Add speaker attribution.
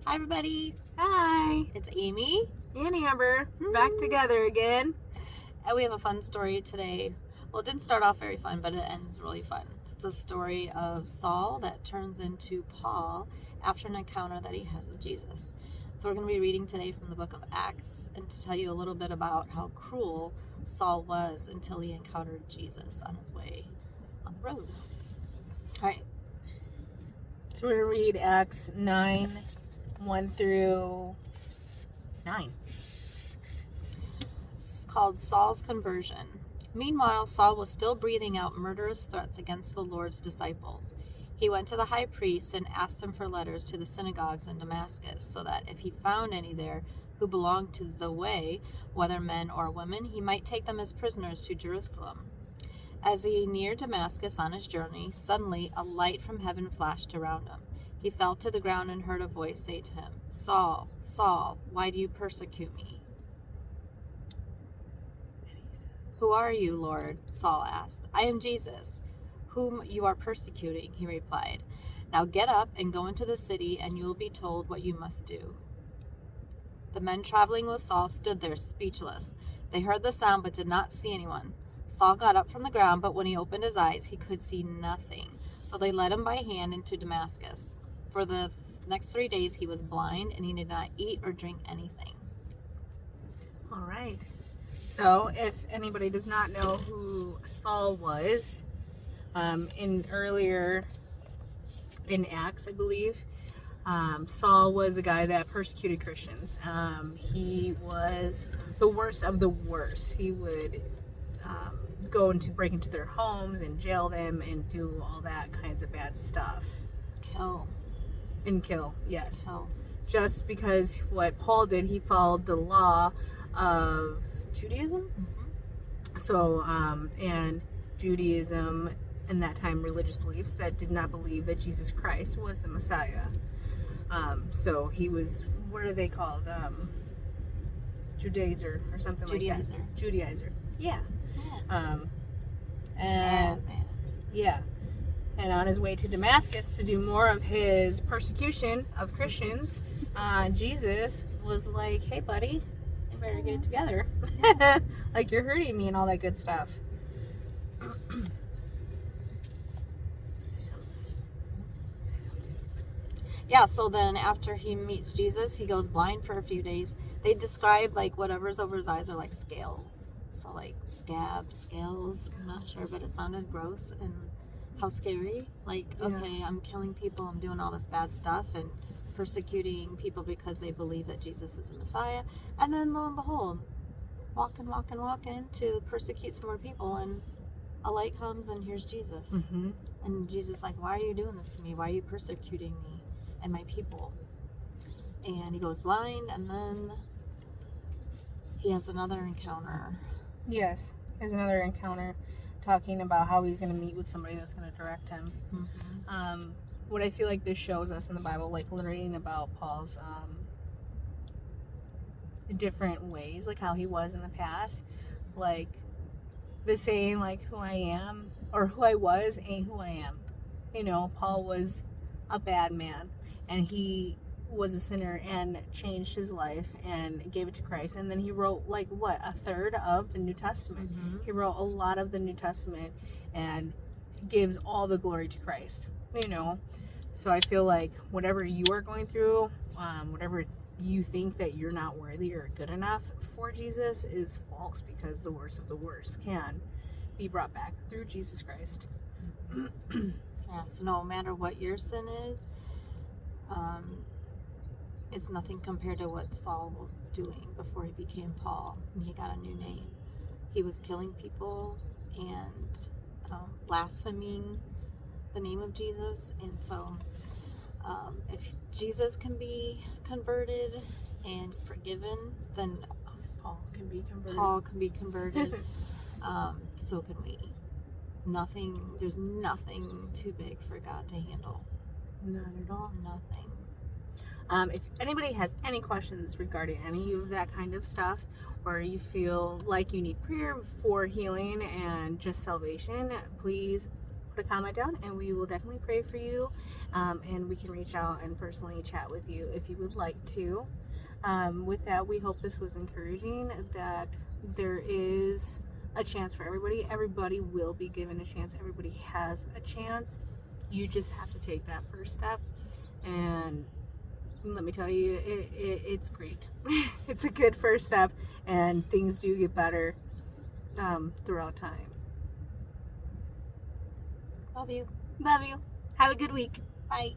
Speaker 1: Hi, everybody.
Speaker 2: Hi,
Speaker 1: It's Amy.
Speaker 2: and Amber, back together again.
Speaker 1: And we have a fun story today. Well, it didn't start off very fun, but it ends really fun. It's the story of Saul that turns into Paul after an encounter that he has with Jesus. So we're going to be reading today from the book of Acts and to tell you a little bit about how cruel Saul was until he encountered Jesus on his way on the road. All right.
Speaker 2: So we're going to read Acts 9, 1 through 9.
Speaker 1: It's called Saul's conversion. Meanwhile, Saul was still breathing out murderous threats against the Lord's disciples. He went to the high priest and asked him for letters to the synagogues in Damascus, so that if he found any there who belonged to the way, whether men or women, he might take them as prisoners to Jerusalem. As he neared Damascus on his journey, suddenly a light from heaven flashed around him. He fell to the ground and heard a voice say to him, "Saul, Saul, why do you persecute me?" "Who are you, Lord?" Saul asked. "I am Jesus, whom you are persecuting," he replied. "Now get up and go into the city, and you will be told what you must do." The men traveling with Saul stood there speechless. They heard the sound but did not see anyone. Saul got up from the ground, but when he opened his eyes, he could see nothing. So they led him by hand into Damascus. For the next 3 days he was blind, and he did not eat or drink anything.
Speaker 2: All right. So if anybody does not know who Saul was, earlier in Acts, I believe, Saul was a guy that persecuted Christians. He was the worst of the worst. He would go into break into their homes and jail them and do all that kinds of bad stuff.
Speaker 1: Kill.
Speaker 2: Yes.
Speaker 1: Kill.
Speaker 2: Just because what Paul did, he followed the law of Judaism.
Speaker 1: Mm-hmm.
Speaker 2: So, and Judaism in that time, religious beliefs that did not believe that Jesus Christ was the Messiah. So he was, what are they called? Judaizer or something like that. Judaizer. Yeah. And yeah. And on his way to Damascus to do more of his persecution of Christians, Jesus was like, "Hey, buddy, you better get it together. Like, you're hurting me," and all that good stuff.
Speaker 1: Yeah, so then after he meets Jesus, he goes blind for a few days. They describe like whatever's over his eyes are like scales. So like scales, I'm not sure, but it sounded gross and how scary. Like, okay, I'm killing people, I'm doing all this bad stuff and persecuting people because they believe that Jesus is the Messiah. And then lo and behold, walking to persecute some more people, and a light comes and here's Jesus.
Speaker 2: Mm-hmm.
Speaker 1: And Jesus is like, "Why are you doing this to me? Why are you persecuting me and my people?" And he goes blind, and then he has another encounter.
Speaker 2: Yes, there's another encounter talking about how he's going to meet with somebody that's going to direct him.
Speaker 1: Mm-hmm.
Speaker 2: What I feel like this shows us in the Bible, like learning about Paul's different ways, like how he was in the past, like the saying, like, who I am or who I was ain't who I am. You know, Paul was a bad man, and he was a sinner and changed his life and gave it to Christ. And then he wrote like a third of the New Testament.
Speaker 1: Mm-hmm.
Speaker 2: He wrote a lot of the New Testament and gives all the glory to Christ, you know. So I feel like whatever you are going through, whatever you think that you're not worthy or good enough for Jesus is false, because the worst of the worst can be brought back through Jesus Christ.
Speaker 1: Yeah, so no matter what your sin is, it's nothing compared to what Saul was doing before he became Paul and he got a new name. He was killing people and blaspheming the name of Jesus. And so if Jesus can be converted and forgiven, then
Speaker 2: Paul can be converted.
Speaker 1: So can we. There's nothing too big for God to handle.
Speaker 2: Not at all.
Speaker 1: Nothing.
Speaker 2: If anybody has any questions regarding any of that kind of stuff, or you feel like you need prayer for healing and just salvation, please put a comment down, and we will definitely pray for you. And we can reach out and personally chat with you if you would like to. With that, we hope this was encouraging, that there is a chance for everybody. Everybody will be given a chance. Everybody has a chance. You just have to take that first step. And let me tell you, it's great. It's a good first step, and things do get better throughout time.
Speaker 1: Love you.
Speaker 2: Love you. Have a good week.
Speaker 1: Bye.